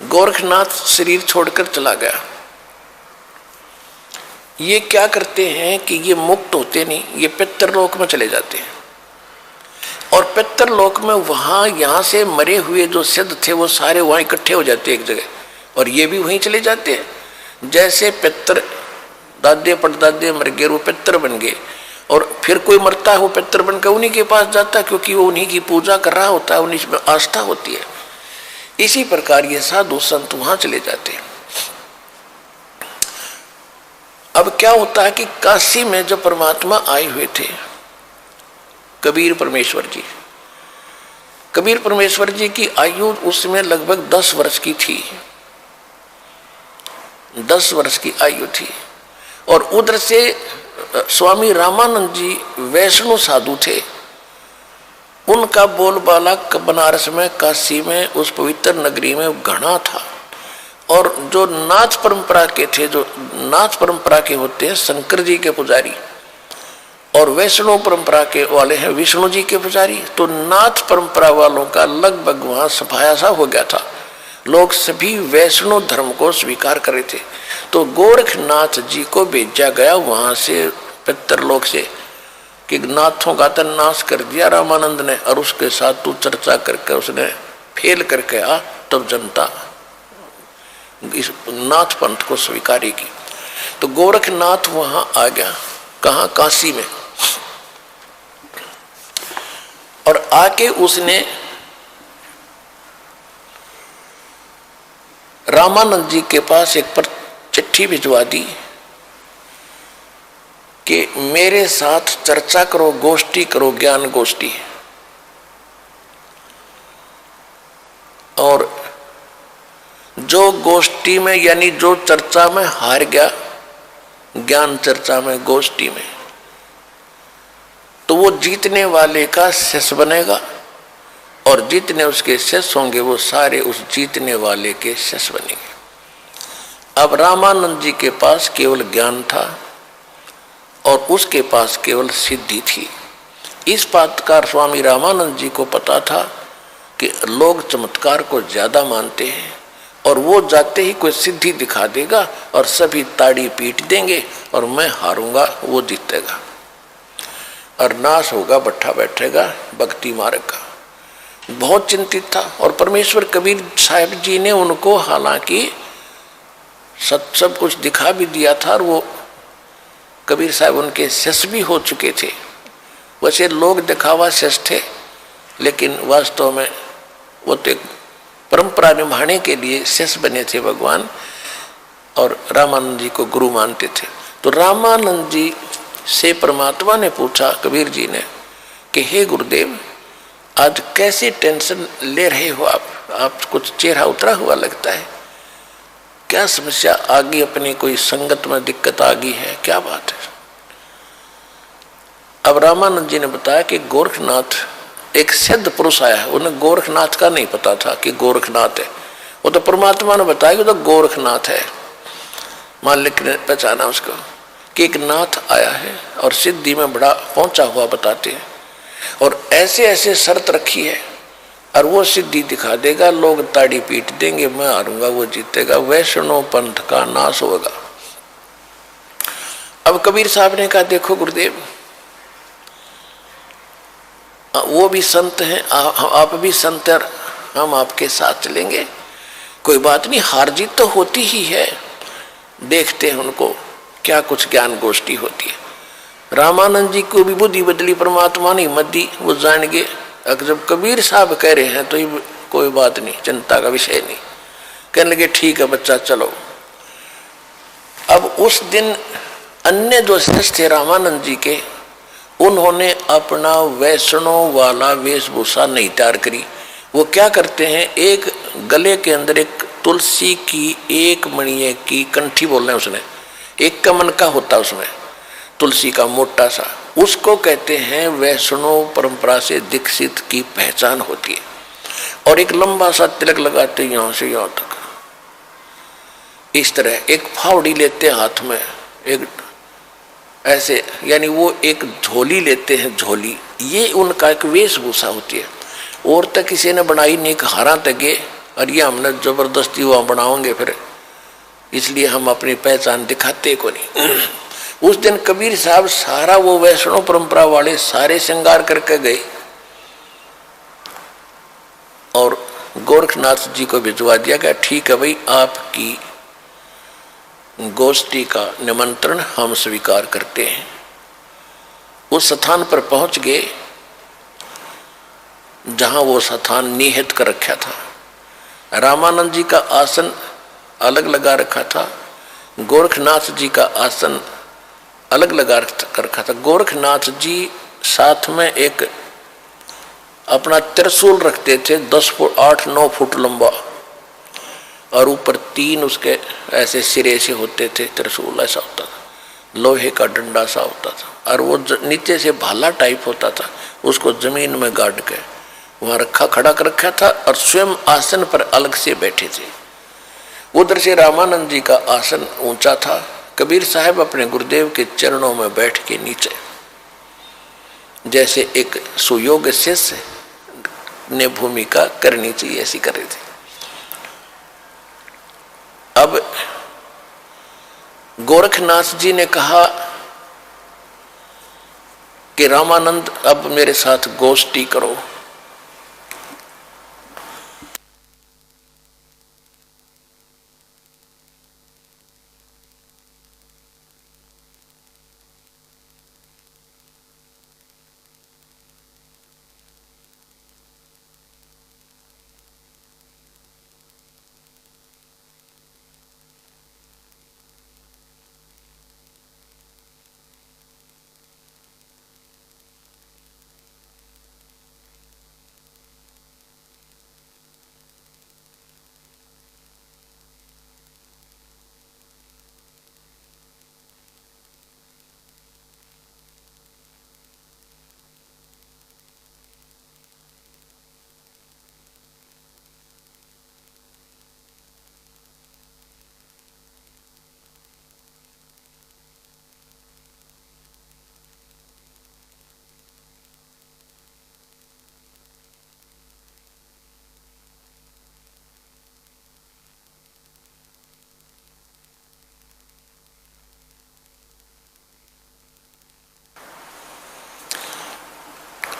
गोरखनाथ शरीर छोड़कर चला गया। ये क्या करते हैं कि ये मुक्त होते नहीं, ये पितरलोक में चले जाते हैं। और पितरलोक में वहां यहां से मरे हुए जो सिद्ध थे वो सारे वहां इकट्ठे हो जाते एक जगह, और ये भी वहीं चले जाते हैं। जैसे पितर दादे परदादे मर गए, वो पितर बन गए, और फिर कोई मरता है वो पितर बनकर उन्हीं के पास जाता है, क्योंकि वो उन्हीं की पूजा कर रहा होता है, उन्हीं में आस्था होती है। इसी प्रकार ये साधु संत वहां चले जाते हैं। अब क्या होता है कि काशी में जो परमात्मा आए हुए थे कबीर परमेश्वर जी, कबीर परमेश्वर जी की आयु उसमें लगभग 10 वर्ष की थी, 10 वर्ष की आयु थी। और उधर से स्वामी रामानंद जी वैष्णव साधु थे, उनका बोलबाला बनारस में, काशी में, उस पवित्र नगरी में घना था। और जो नाथ परंपरा के थे, जो नाथ परंपरा के होते हैं शंकर जी के पुजारी, और वैष्णव परंपरा के वाले हैं विष्णु जी के पुजारी, तो नाथ परंपरा वालों का लगभग वहां सफाया सा हो गया था। लोग सभी वैष्णव धर्म को स्वीकार कर रहे थे। तो गोरखनाथ जी को भेजा गया वहां से पितरलोक से कि नाथों का तो नाश कर दिया रामानंद ने, और उसके साथ तू चर्चा करके उसने फेल करके आ, तब जनता इस नाथ पंथ को स्वीकारेगी। तो गोरखनाथ वहां आ गया, कहाँ? काशी में। और आके उसने रामानंद जी के पास एक पर चिट्ठी भिजवा दी कि मेरे साथ चर्चा करो, गोष्ठी करो, ज्ञान गोष्ठी। और जो गोष्ठी में यानी जो चर्चा में हार गया, ज्ञान चर्चा में, गोष्ठी में, तो वो जीतने वाले का शिष्य बनेगा, और जितने उसके शिष्य होंगे वो सारे उस जीतने वाले के शिष्य बनेंगे। अब रामानंद जी के पास केवल ज्ञान था और उसके पास केवल सिद्धि थी। इस बात का स्वामी रामानंद जी को पता था कि लोग चमत्कार को ज्यादा मानते हैं, और वो जाते ही कोई सिद्धि दिखा देगा और सभी ताड़ी पीट देंगे और मैं हारूंगा, वो जीतेगा और नाश होगा, बैठा बैठेगा भक्ति मार्ग का। बहुत चिंतित था। और परमेश्वर कबीर साहब जी ने उनको हालांकि सब कुछ दिखा भी दिया था, और वो कबीर साहब उनके शिष्य भी हो चुके थे। वैसे लोग दिखावा शिष्य थे, लेकिन वास्तव में वो तो परंपरा निभाने के लिए शिष्य बने थे भगवान, और रामानंद जी को गुरु मानते थे। तो रामानंद जी से परमात्मा ने पूछा, कबीर जी ने, कि हे गुरुदेव, आज कैसे टेंशन ले रहे हो आप कुछ चेहरा उतरा हुआ लगता है, क्या समस्या आ गई? अपनी कोई संगत में दिक्कत आ गई है, क्या बात है? अब रामानंद जी ने बताया कि गोरखनाथ एक सिद्ध पुरुष आया है। उन्हें गोरखनाथ का नहीं पता था कि गोरखनाथ है, वो तो परमात्मा ने बताया कि तो गोरखनाथ है। मालिक ने पहचाना उसको कि एक नाथ आया है और सिद्धि में बड़ा पहुंचा हुआ बताते हैं, और ऐसे ऐसे शर्त रखी है और वो सिद्धि दिखा देगा, लोग ताड़ी पीट देंगे, मैं हारूंगा, वो जीतेगा, वैष्णव पंथ का नाश होगा। अब कबीर साहब ने कहा, देखो गुरुदेव, वो भी संत हैं, आप भी संत हैं, हम आपके साथ चलेंगे, कोई बात नहीं, हार जीत तो होती ही है, देखते हैं उनको क्या कुछ ज्ञान गोष्ठी होती है। रामानंद जी को भी बुद्धि बदली, परमात्मा ने हिम्मत दी, वो जान गए जब कबीर साहब कह रहे हैं तो ये कोई बात नहीं, चिंता का विषय नहीं। कहने लगे ठीक है बच्चा, चलो। अब उस दिन अन्य जो शिष्य थे रामानंद जी के, उन्होंने अपना वैष्णव वाला वेशभूषा नहीं तैयार करी। वो क्या करते हैं, एक गले के अंदर एक तुलसी की एक मणिये की कंठी बोल रहे हैं, उसने एक कमन का होता उसमें तुलसी का मोटा सा, उसको कहते हैं वैष्णव परंपरा से दीक्षित की पहचान होती है। और एक लंबा सा तिलक लगाते यहाँ से यहाँ तक, इस तरह एक फावड़ी लेते हाथ में, एक ऐसे, यानी वो एक झोली लेते हैं, झोली, ये उनका एक वेशभूषा होती है। और तक किसी ने बनाई नहीं, हारा तगे और ये हमने जबरदस्ती वहां बनाओगे फिर, इसलिए हम अपनी पहचान दिखाते को नहीं। उस दिन कबीर साहब सारा वो वैष्णव परंपरा वाले सारे श्रृंगार करके गए और गोरखनाथ जी को भिजवा दिया गया। ठीक है भाई, आपकी गोष्ठी का निमंत्रण हम स्वीकार करते हैं। उस स्थान पर पहुंच गए जहां वो स्थान निहित कर रखा था। रामानंद जी का आसन अलग लगा रखा था, गोरखनाथ जी का आसन अलग लगा रखा था। गोरखनाथ जी साथ में एक अपना त्रिशूल रखते थे, 10 फुट 8-9 फुट लंबा, और ऊपर 3 उसके ऐसे सिरे से होते थे। त्रिशूल ऐसा होता था, लोहे का डंडा सा होता था, और वो नीचे से भाला टाइप होता था, उसको जमीन में गाड़ के वहां खड़ा कर रखा था, और स्वयं आसन पर अलग से बैठे थे। उधर से रामानंद जी का आसन ऊंचा था। कबीर साहब अपने गुरुदेव के चरणों में बैठ के नीचे, जैसे एक सुयोग्य शिष्य ने भूमिका करनी चाहिए ऐसी कर रहे थे। अब गोरखनाथ जी ने कहा कि रामानंद अब मेरे साथ गोष्ठी करो।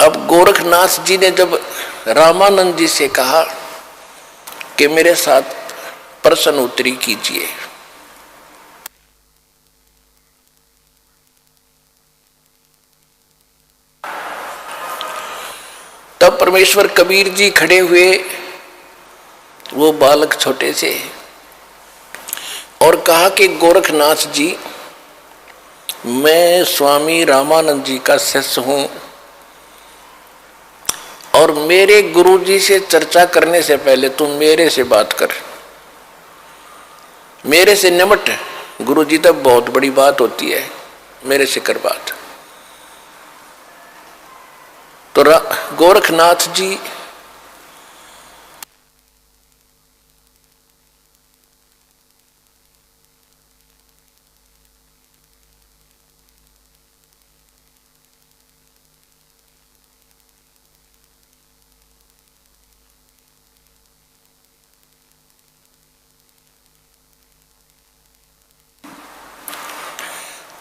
अब गोरखनाथ जी ने जब रामानंद जी से कहा कि मेरे साथ प्रश्न उत्तरी कीजिए, तब परमेश्वर कबीर जी खड़े हुए, वो बालक छोटे से, और कहा कि गोरखनाथ जी, मैं स्वामी रामानंद जी का शिष्य हूं, और मेरे गुरु जी से चर्चा करने से पहले तुम मेरे से बात कर, मेरे से निमट। गुरु जी तक बहुत बड़ी बात होती है, मेरे से कर बात। तो गोरखनाथ जी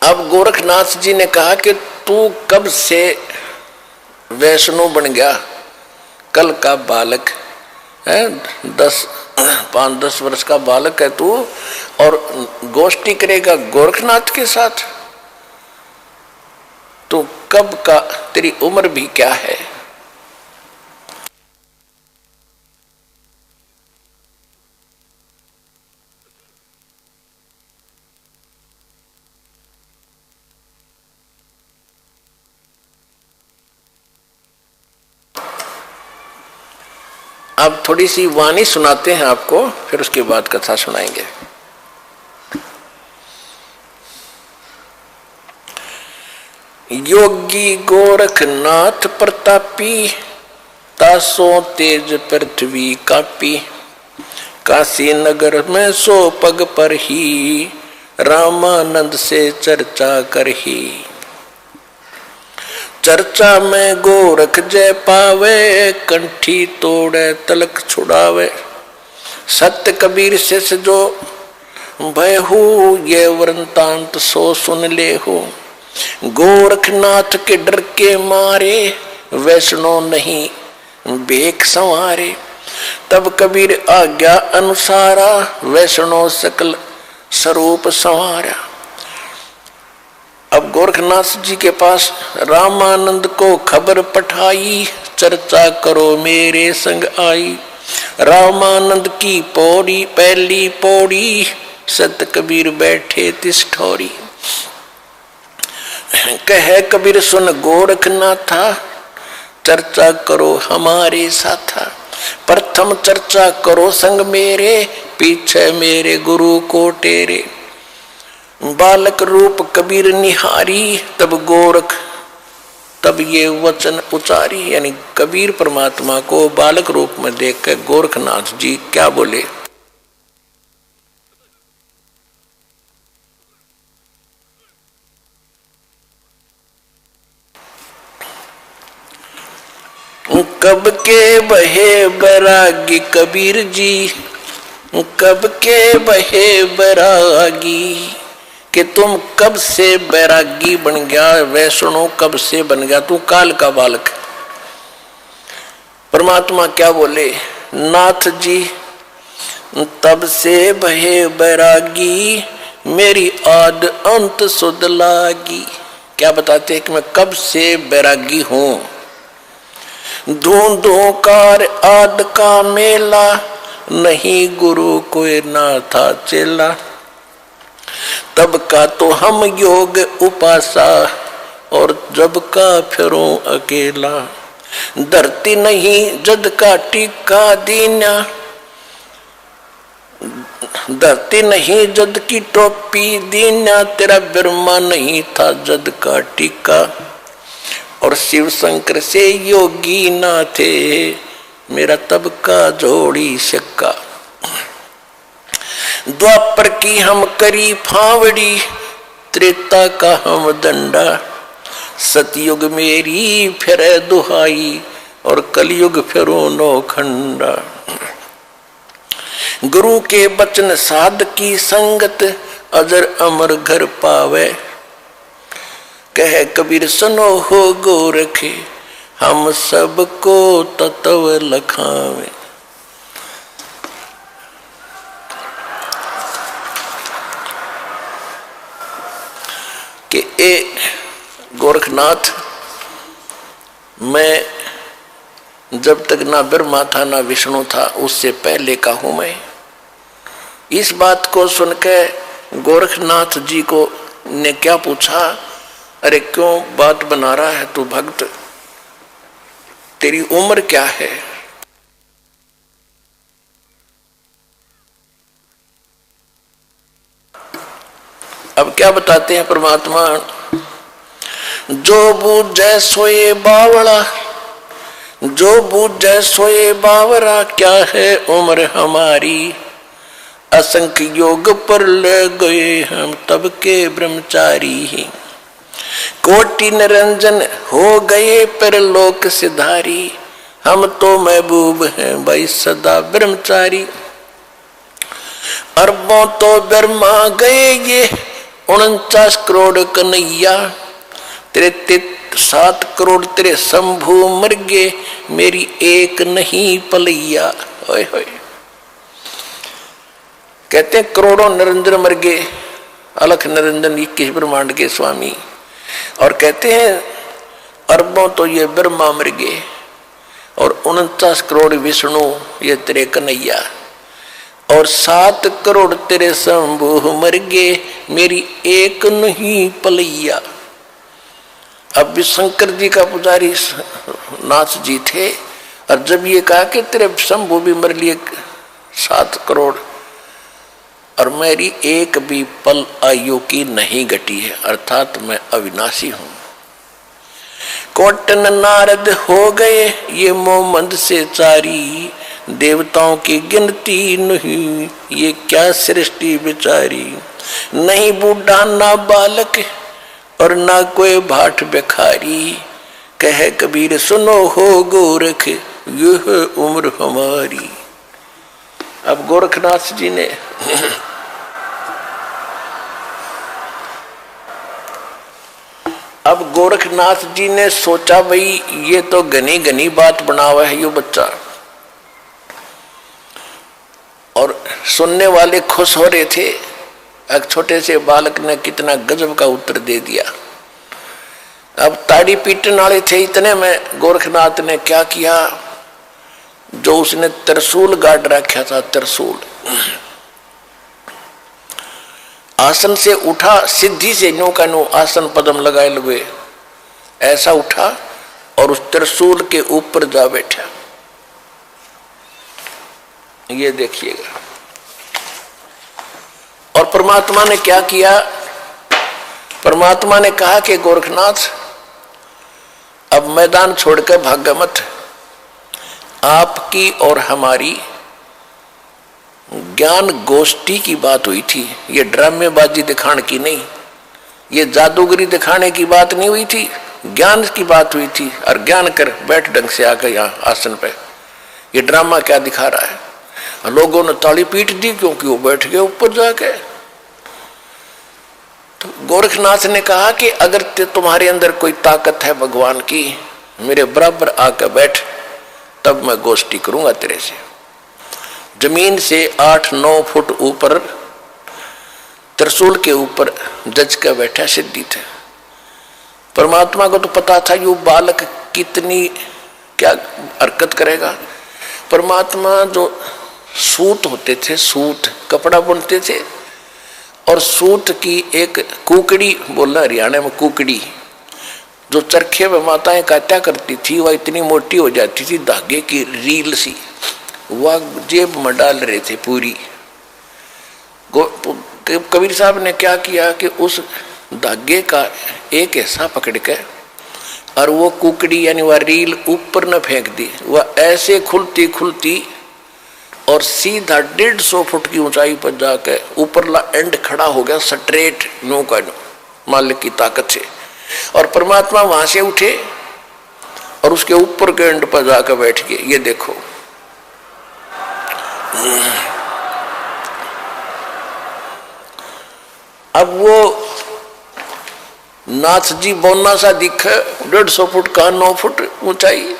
अब गोरखनाथ जी ने कहा कि तू कब से वैष्णव बन गया? कल का बालक है, 5-10 वर्ष का बालक है तू, और गोष्ठी करेगा गोरखनाथ के साथ? तो कब का, तेरी उम्र भी क्या है? अब थोड़ी सी वाणी सुनाते हैं आपको, फिर उसके बाद कथा सुनाएंगे। योगी गोरखनाथ प्रतापी, तासो तेज पृथ्वी कापी, काशी नगर में सो पग पर ही, रामानंद से चर्चा करही। चर्चा में गोरख जय पावे, कंठी तोड़े तलक छुड़ावे, सत्य कबीर शिष्य जो भयहु, ये वृंतांत सो सुन ले हो। गोरखनाथ के डर के मारे, वैष्णो नहीं बेक संवारे। तब कबीर आज्ञा अनुसारा, वैष्णो सकल स्वरूप संवारा। अब गोरखनाथ जी के पास रामानंद को खबर पठाई, चर्चा करो मेरे संग आई। रामानंद की पौड़ी पहली पौड़ी, सत कबीर बैठे तिस ठौरी। कहे कबीर सुन गोरखनाथा, चर्चा करो हमारे साथा। प्रथम चर्चा करो संग मेरे, पीछे मेरे गुरु को टेरे। बालक रूप कबीर निहारी, तब ये वचन उचारी। यानी कबीर परमात्मा को बालक रूप में देखकर गोरखनाथ जी क्या बोले। कब के बहे बैरागी कबीर जी, कब के बहे बैरागी, कि तुम कब से बैरागी बन गया, वैष्णो कब से बन गया, तू काल का बालक। परमात्मा क्या बोले, नाथ जी तब से बहे बैरागी, मेरी आद अंत सुध लागी। क्या बताते हैं कि मैं कब से बैरागी हूं। धूंधों कार आद का मेला, नहीं गुरु कोई ना था चेला। तब का तो हम योग उपासा, और जब का फिरूं अकेला। धरती नहीं जद का टीका दीना, धरती नहीं जद की टोपी दीना। तेरा ब्रह्मा नहीं था जद का टीका, और शिव शंकर से योगी ना थे, मेरा तब का जोड़ी सिक्का। द्वापर की हम करी फावड़ी, त्रेता का हम दंडा। सतयुग मेरी फिर दुहाई, और कलयुग फिरो नौखंडा। गुरु के बचन साध की संगत, अजर अमर घर पावे। कहे कबीर सुनो हो गोरखे, हम सबको तत्व लखावे। कि ए गोरखनाथ, मैं जब तक ना ब्रह्मा था ना विष्णु था, उससे पहले का हूं मैं। इस बात को सुनकर गोरखनाथ जी को ने क्या पूछा, अरे क्यों बात बना रहा है तू भक्त, तेरी उम्र क्या है। अब क्या बताते हैं परमात्मा, जो बूझे सोए बावड़ा, जो बूझे सोए बावरा, क्या है उम्र हमारी। असंख्य योग पर ले गए हम तब के ब्रह्मचारी। कोटि निरंजन हो गए पर लोक सिधारी, हम तो महबूब हैं भाई सदा ब्रह्मचारी। अरबों तो ब्रह्मा गए ये 49 करोड़ कन्हैया, तेरे 7 करोड़ तेरे शंभू मर गए, मेरी एक नहीं पलैया। होय होय। कहते हैं करोड़ों निरंजन मर गए, अलख निरंजन 21 ब्रह्मांड के स्वामी। और कहते हैं अरबों तो ये ब्रह्मा मर गए, और 49 करोड़ विष्णु ये तेरे कन्हैया, और 7 करोड़ तेरे शंभू मर गए, मेरी एक नहीं पलैया। अब भी शंकर जी का पुजारी नाथ जी थे, और जब ये कहा कि तेरे शंभू भी मर लिए 7 करोड़, और मेरी एक भी पल आयु की नहीं घटी है, अर्थात मैं अविनाशी हूं। कोटन नारद हो गए ये मोमंद से चारी, देवताओं की गिनती नहीं ये क्या सृष्टि बिचारी। नहीं बूढ़ा ना बालक और ना कोई भाट भिखारी, कहे कबीर सुनो हो गोरख यह उम्र हमारी। अब गोरखनाथ जी ने सोचा भाई ये तो घनी घनी बात बना हुआ है यो बच्चा, और सुनने वाले खुश हो रहे थे। एक छोटे से बालक ने कितना गजब का उत्तर दे दिया। अब ताड़ी पीटने वाले थे इतने में गोरखनाथ ने क्या किया, जो उसने त्रिशूल गाड़ रखा था, त्रिशूल आसन से उठा, सिद्धि से न्यू का न्यू आसन पदम लगाए लगे ऐसा उठा और उस त्रिशूल के ऊपर जा बैठा। ये देखिएगा। और परमात्मा ने क्या किया, परमात्मा ने कहा कि गोरखनाथ अब मैदान छोड़कर भागा मत। आपकी और हमारी ज्ञान गोष्ठी की बात हुई थी, ये ड्रामेबाजी दिखाने की नहीं, ये जादूगरी दिखाने की बात नहीं हुई थी, ज्ञान की बात हुई थी। और ज्ञान कर बैठ ढंग से आकर यहाँ आसन पे, ये ड्रामा क्या दिखा रहा है। लोगों ने ताली पीट दी क्योंकि वो बैठ गए ऊपर जाके। तो गोरखनाथ ने कहा कि अगर तुम्हारे अंदर कोई ताकत है भगवान की, मेरे बराबर आकर बैठ, तब मैं गोष्ठी करूंगा तेरे से। जमीन से 8-9 फुट ऊपर त्रिशूल के ऊपर जज का बैठा सिद्धि थे। परमात्मा को तो पता था ये बालक कितनी क्या हरकत करेगा। परमात्मा जो सूत होते थे, सूत कपड़ा बुनते थे, और सूत की एक कुकड़ी, बोलना हरियाणा में कुकड़ी, जो चरखे में माताएं काटा करती थी, वह इतनी मोटी हो जाती थी, धागे की रील सी, वह जेब में डाल रहे थे पूरी। कबीर साहब ने क्या किया कि उस धागे का एक हिस्सा पकड़ के और वो कुकड़ी यानी वह रील ऊपर न फेंक दी, वह ऐसे खुलती खुलती और सीधा 150 फुट की ऊंचाई पर जाकर ऊपरला एंड खड़ा हो गया, स्ट्रेट नो का नो, मालिक की ताकत से। और परमात्मा वहां से उठे और उसके ऊपर के एंड पर जाकर बैठ गए। ये देखो, अब वो नाथ जी बोना सा दिखे, 150 फुट का 9 फुट ऊंचाई।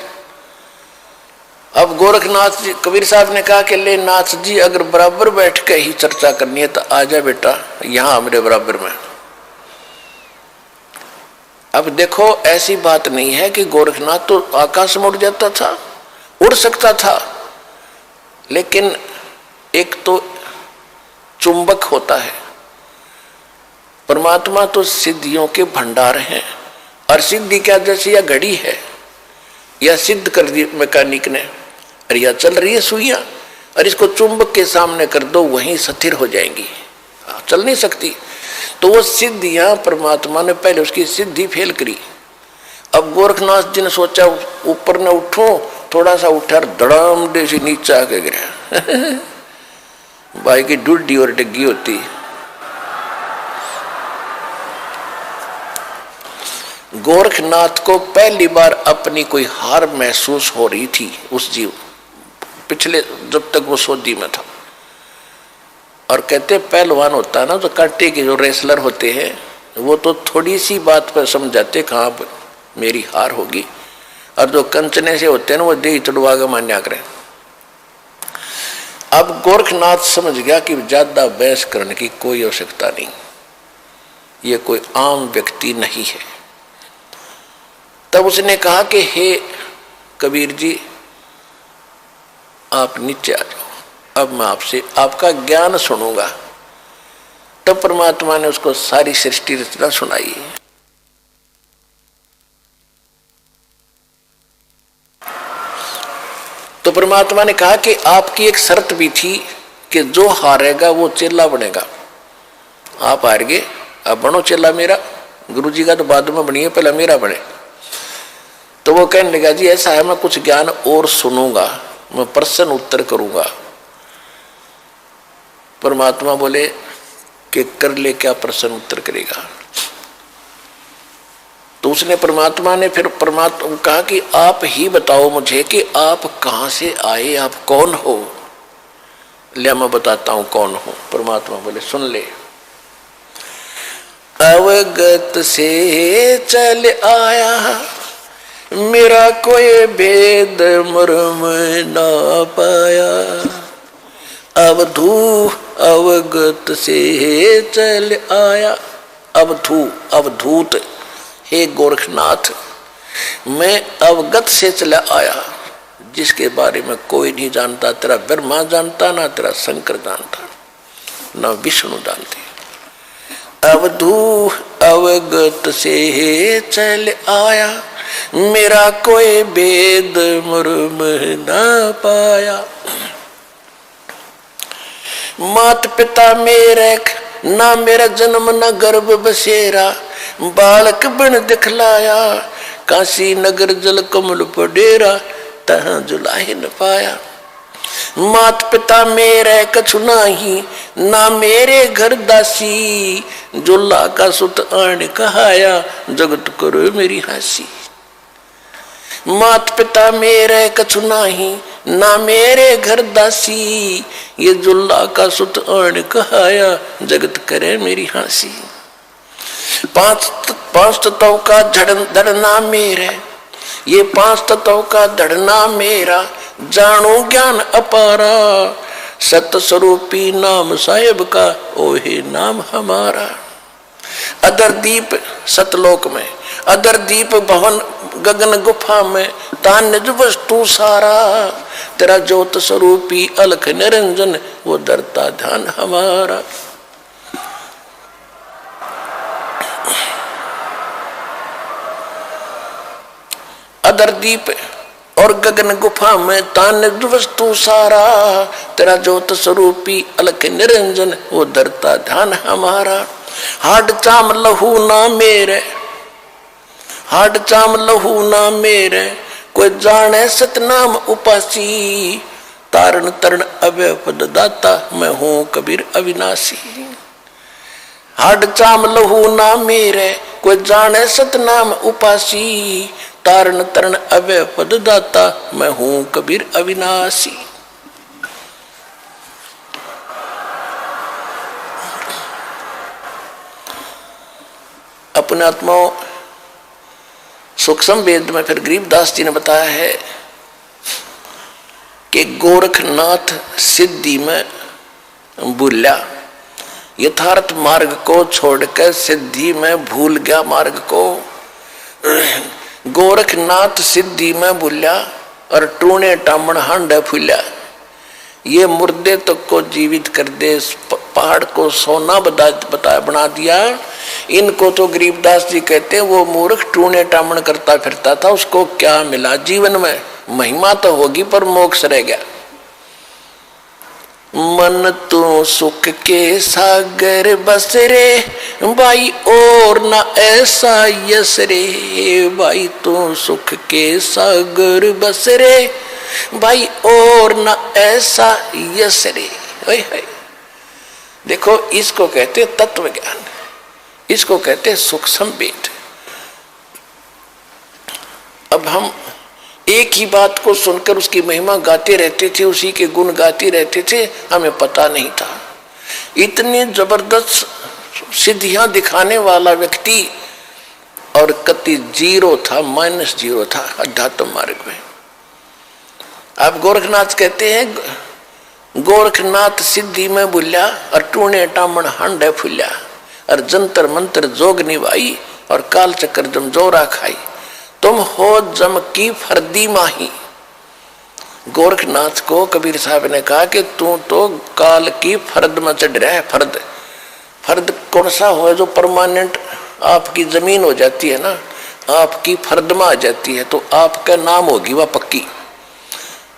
अब गोरखनाथ जी, कबीर साहब ने कहा कि ले नाथ जी, अगर बराबर बैठ के ही चर्चा करनी है तो आजा बेटा यहां मेरे बराबर में। अब देखो, ऐसी बात नहीं है कि गोरखनाथ तो आकाश में उड़ जाता था, उड़ सकता था, लेकिन एक तो चुंबक होता है। परमात्मा तो सिद्धियों के भंडार हैं, और सिद्धि क्या, जैसे यह घड़ी है, यह सिद्ध कर दी मैकेनिक ने, और यह चल रही है सुइयां, और इसको चुंबक के सामने कर दो वहीं स्थिर हो जाएंगी, चल नहीं सकती। तो वो सिद्धियां परमात्मा ने पहले उसकी सिद्धि फेल करी। अब गोरखनाथ जी ने सोचा ऊपर न उठो, थोड़ा सा उठा, धड़ाम दे से नीचे आके गिरा। भाई की डुड्डी और डिग्गी होती। गोरखनाथ को पहली बार अपनी कोई हार महसूस हो रही थी उस जीव, पिछले जब तक वो सोदी में था। और कहते पहलवान होता है ना, तो कांटे के जो रेसलर होते हैं, वो तो थोड़ी सी बात पर समझाते कहाँ पर मेरी हार होगी, और जो कंचने से होते हैं ना, वो दे चढ़वा के मान्या करें। अब गोरखनाथ समझ गया कि ज्यादा बहस करने की कोई आवश्यकता नहीं, ये कोई आम व्यक्ति नहीं है। तब उसने कहा कि हे कबीर जी, आप नीचे आ जाओ, अब मैं आपसे आपका ज्ञान सुनूंगा। तब परमात्मा ने उसको सारी सृष्टि रचना सुनाई। तो परमात्मा ने कहा कि आपकी एक शर्त भी थी कि जो हारेगा वो चेला बनेगा। आप हार गए, अब बनो चेला मेरा। गुरु जी का तो बाद में बनिए, पहले मेरा बने। तो वो कहने लगा, जी ऐसा है, मैं कुछ ज्ञान और सुनूंगा, मैं प्रश्न उत्तर करूंगा। परमात्मा बोले कि कर ले, क्या प्रश्न उत्तर करेगा। तो उसने परमात्मा ने फिर परमात्मा कहा कि आप ही बताओ मुझे कि आप कहां से आए, आप कौन हो। ले मैं बताता हूं कौन हूं। परमात्मा बोले सुन ले। अवगत से चल आया, मेरा कोई भेद मर्म ना पाया। अवधू अवगत से चल आया, अवधूत हे गोरखनाथ, मैं अवगत से चला आया, जिसके बारे में कोई नहीं जानता। तेरा ब्रह्मा जानता, ना तेरा शंकर जानता, ना विष्णु जानते। अवधू अवगत से चल आया, मेरा कोई भेद मर्म ना पाया। मात पिता मेरे ना मेरा जन्म न गर्भ बसेरा, बालक बन दिखलाया, काशी नगर जल कमल पर डेरा, तहाँ जुलाही न पाया। मात पिता मेरे कछु नाही, ना मेरे घर दासी, जुल्ला का सुत आन कहाया, जगत करो मेरी हंसी। मात पिता मेरे कछु नाही, ना मेरे घर दासी, ये जुल्ला का सुत आन कहाया, जगत करे मेरी हंसी। पांच तत्वों का धड़ना मेरे, ये पांच तत्वों का धड़ना मेरा, जानो ज्ञान अपारा, सत स्वरूपी नाम साहेब का, ओहे नाम हमारा। अदर दीप सतलोक में, अदर दीप भवन गगन गुफा में, तान निज वस्तु सारा, तेरा ज्योत स्वरूपी अलख निरंजन, वो डरता ध्यान हमारा। अदर दीप और गगन गुफा में, तान निज वस्तु सारा, तेरा ज्योत स्वरूपी अलख निरंजन, वो डरता ध्यान हमारा। हाड चाम लहू ना मेरे, हाड चाम लहू ना मेरे, कोई जाने सतनाम उपासी, तारण तरण अभय पद दाता, मैं हूं कबीर अविनाशी। हाड चाम लहू ना मेरे, कोई जाने सतनाम उपासी, तारण तरण अभय पद दाता, मैं हूं कबीर अविनाशी। अपने आत्माओं सूक्ष्म वेद में फिर गरीबदास जी ने बताया है कि गोरखनाथ सिद्धि में भूला, यथार्थ मार्ग को छोड़कर सिद्धि में भूल गया मार्ग को। गोरखनाथ सिद्धि में भूला और टूणे टामण हांडा फूला, ये मुर्दे तक को जीवित कर दे, पहाड़ को सोना बना दिया। इनको तो गरीबदास जी कहते वो मूर्ख टूणे टामण करता फिरता था, उसको क्या मिला जीवन में? महिमा तो होगी पर मोक्ष रह गया। मन तो सुख के सागर बस रे भाई, और ना ऐसा यस रे भाई, तो सुख के सागर बस रे भाई, और ना ऐसा यस रे। देखो इसको कहते तत्व ज्ञान, इसको कहते सूक्ष्म वेद। अब हम एक ही बात को सुनकर उसकी महिमा गाते रहते थे, उसी के गुण गाते रहते थे, हमें पता नहीं था। इतनी जबरदस्त सिद्धियां दिखाने वाला व्यक्ति और कति जीरो था, -0 था अध्यात्म मार्ग में। अब गोरखनाथ कहते हैं गोरखनाथ सिद्धि में भूल्या और टूणे टामण हांडे फूल्या, और जंतर मंत्र जोग निभाई और काल चक्कर जम जोरा खाई, तुम हो जम की फर्दी माही। गोरखनाथ को कबीर साहब ने कहा कि तू तो काल की फर्द में चढ़ रहा है। फर्द, फर्द कौन सा हो जो परमानेंट आपकी जमीन हो जाती है ना, आपकी फर्द में आ जाती है, तो आपका नाम होगी वह पक्की।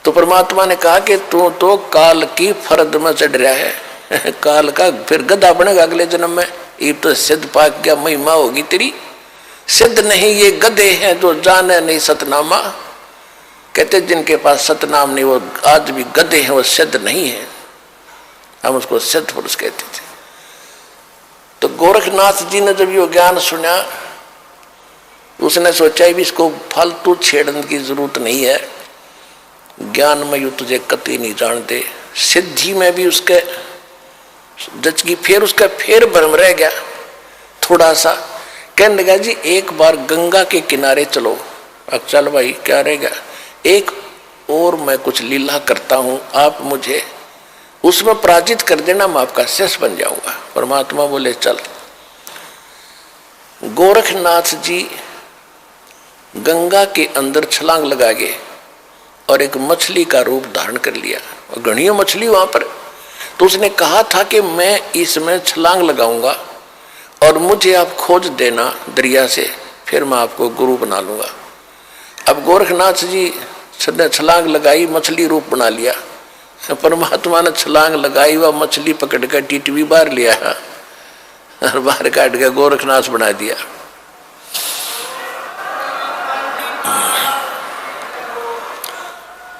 तो परमात्मा ने कहा कि तू तो काल की फर्द में चढ़ रहा है, काल का फिर गधा बनेगा अगले जन्म में। ये तो सिद्ध पाक क्या महिमा होगी तेरी। सिद्ध नहीं ये गधे हैं जो जाने नहीं सतनामा। कहते जिनके पास सतनाम नहीं वो आज भी गधे हैं, वो सिद्ध नहीं है। हम उसको सिद्ध पुरुष कहते थे। तो गोरखनाथ जी ने जब ये ज्ञान सुना, उसने सोचा भी इसको फालतू छेड़ने की जरूरत नहीं है, ज्ञान में यू तुझे कतई नहीं जानते, सिद्धि में भी उसके जच गई। फिर उसका फिर भ्रम रह गया थोड़ा सा, कहने लगा जी एक बार गंगा के किनारे चलो। अब चल भाई क्या रहेगा, एक और मैं कुछ लीला करता हूं, आप मुझे उसमें पराजित कर देना, मैं आपका शिष्य बन जाऊंगा। परमात्मा बोले चल। गोरखनाथ जी गंगा के अंदर छलांग लगा गए और एक मछली का रूप धारण कर लिया, और घनी मछली वहां पर। तो उसने कहा था कि मैं इसमें छलांग लगाऊंगा और मुझे आप खोज देना दरिया से, फिर मैं आपको गुरु बना लूंगा। अब गोरखनाथ जी ने छलांग लगाई, मछली रूप बना लिया। परमात्मा ने छलांग लगाई, वह मछली पकड़ कर टीटवी बाहर लिया और बाहर काट के गोरखनाथ बना दिया।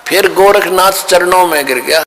फिर गोरखनाथ चरणों में गिर गया।